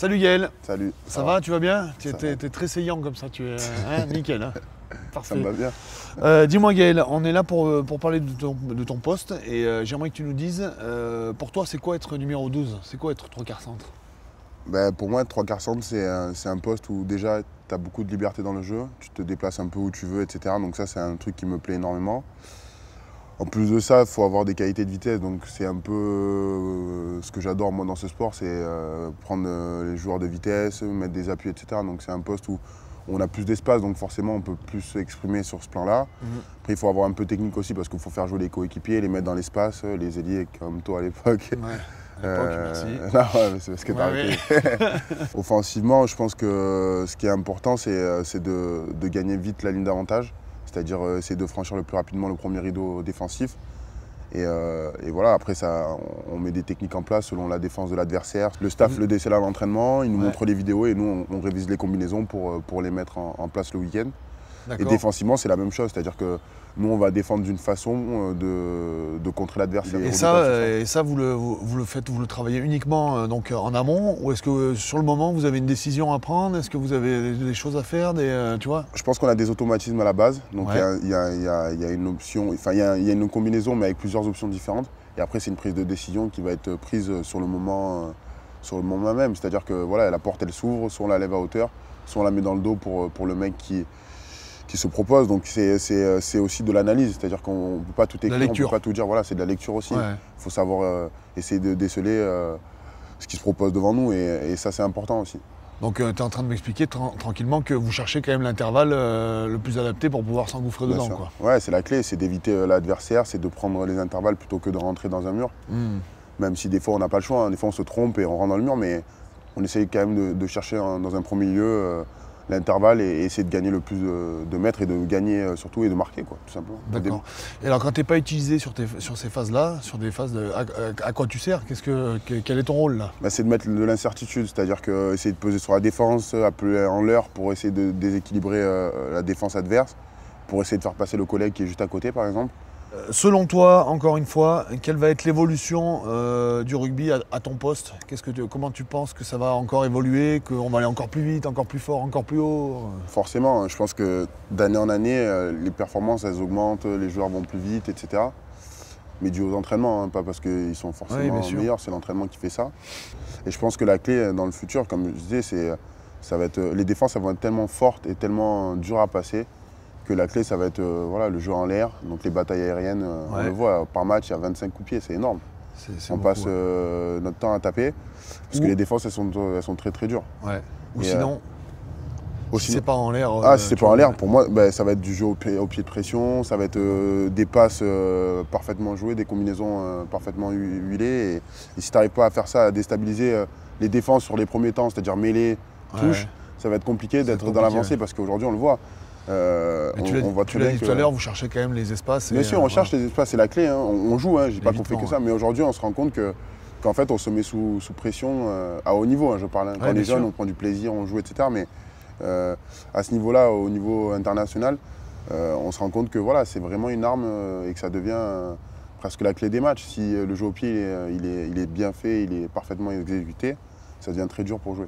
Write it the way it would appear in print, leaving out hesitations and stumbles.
Salut Gaël. Salut. Ça va, tu vas bien? Tu Ça es très saillant comme ça, tu es nickel. Hein. Ça Parfait. me va bien. Dis-moi Gaël, on est là pour parler de ton poste et j'aimerais que tu nous dises, pour toi c'est quoi être numéro 12? C'est quoi être trois quarts centre? Pour moi, être trois quarts centre, c'est un poste où déjà tu as beaucoup de liberté dans le jeu. Tu te déplaces un peu où tu veux, etc. Donc ça, c'est un truc qui me plaît énormément. En plus de ça, il faut avoir des qualités de vitesse. Donc c'est un peu ce que j'adore moi dans ce sport, c'est prendre les joueurs de vitesse, mettre des appuis, etc. Donc c'est un poste où on a plus d'espace, donc forcément on peut plus s'exprimer sur ce plan-là. Après il faut avoir un peu technique aussi parce qu'il faut faire jouer les coéquipiers, les mettre dans l'espace, les ailiers comme toi à l'époque. Ouais, à l'époque, merci. Non, ouais, c'est parce que t'as Ouais, arrêté. Offensivement, je pense que ce qui est important, c'est de gagner vite la ligne d'avantage, c'est-à-dire essayer de franchir le plus rapidement le premier rideau défensif. Et voilà, après ça, on met des techniques en place selon la défense de l'adversaire. Le staff le décèle à l'entraînement, il nous montre les vidéos et nous, on révise les combinaisons pour les mettre en place le week-end. Et défensivement, c'est la même chose, c'est-à-dire que nous, on va défendre d'une façon de contrer l'adversaire. Et ça vous le faites, vous le travaillez uniquement donc, en amont, ou est-ce que sur le moment vous avez une décision à prendre? Est-ce que vous avez des choses à faire, tu vois? Je pense qu'on a des automatismes à la base, donc il y a une option, enfin il y a une combinaison mais avec plusieurs options différentes. Et après, c'est une prise de décision qui va être prise sur le moment même. C'est-à-dire que voilà, la porte elle s'ouvre, soit on la lève à hauteur, soit on la met dans le dos pour le mec qui se propose. Donc c'est aussi de l'analyse, c'est-à-dire qu'on ne peut pas tout écrire, on ne peut pas tout dire. Voilà, c'est de la lecture aussi. Il faut savoir essayer de déceler ce qui se propose devant nous et ça c'est important aussi. Donc tu es en train de m'expliquer tranquillement que vous cherchez quand même l'intervalle le plus adapté pour pouvoir s'engouffrer dedans, quoi. Ouais, c'est la clé, c'est d'éviter l'adversaire, c'est de prendre les intervalles plutôt que de rentrer dans un mur. Même si des fois on n'a pas le choix, hein. Des fois on se trompe et on rentre dans le mur, mais on essaye quand même de chercher dans un premier lieu l'intervalle et essayer de gagner le plus de mètres et de gagner surtout et de marquer, quoi, tout simplement. D'accord. Et alors quand tu n'es pas utilisé sur ces phases-là, sur des phases à quoi tu sers? Quel est ton rôle là? C'est de mettre de l'incertitude, c'est-à-dire que essayer de peser sur la défense, appeler en l'air pour essayer de déséquilibrer la défense adverse, pour essayer de faire passer le collègue qui est juste à côté par exemple. Selon toi, encore une fois, quelle va être l'évolution du rugby à ton poste? Comment tu penses que ça va encore évoluer, qu'on va aller encore plus vite, encore plus fort, encore plus haut? Forcément, je pense que d'année en année, les performances elles augmentent, les joueurs vont plus vite, etc. Mais dû aux entraînements, hein, pas parce qu'ils sont forcément meilleurs, c'est l'entraînement qui fait ça. Et je pense que la clé dans le futur, comme je disais, les défenses elles vont être tellement fortes et tellement dures à passer que la clé, ça va être le jeu en l'air, donc les batailles aériennes. On le voit, par match, il y a 25 coups de pied, c'est énorme. On passe notre temps à taper, parce que les défenses, elles sont très très dures. Ouais. Ou sinon, si c'est pas en l'air... si c'est pas en l'air, pour moi, ça va être du jeu au pied de pression, ça va être des passes parfaitement jouées, des combinaisons parfaitement huilées. Et si tu n'arrives pas à faire ça, à déstabiliser les défenses sur les premiers temps, c'est-à-dire mêlée, touche, ça va être compliqué d'être dans l'avancée, parce qu'aujourd'hui, on le voit. Tu l'as dit tout à l'heure, vous cherchez quand même les espaces. Bien sûr, on cherche les espaces, c'est la clé. Hein. On joue, hein. Je dis pas qu'on fait que ça, mais aujourd'hui, on se rend compte qu'en fait, on se met sous pression à haut niveau. Hein, je parle. Hein. Quand on est jeune, on prend du plaisir, on joue, etc. Mais à ce niveau-là, au niveau international, on se rend compte que voilà, c'est vraiment une arme et que ça devient presque la clé des matchs. Si le jeu au pied il est bien fait, il est parfaitement exécuté, ça devient très dur pour jouer.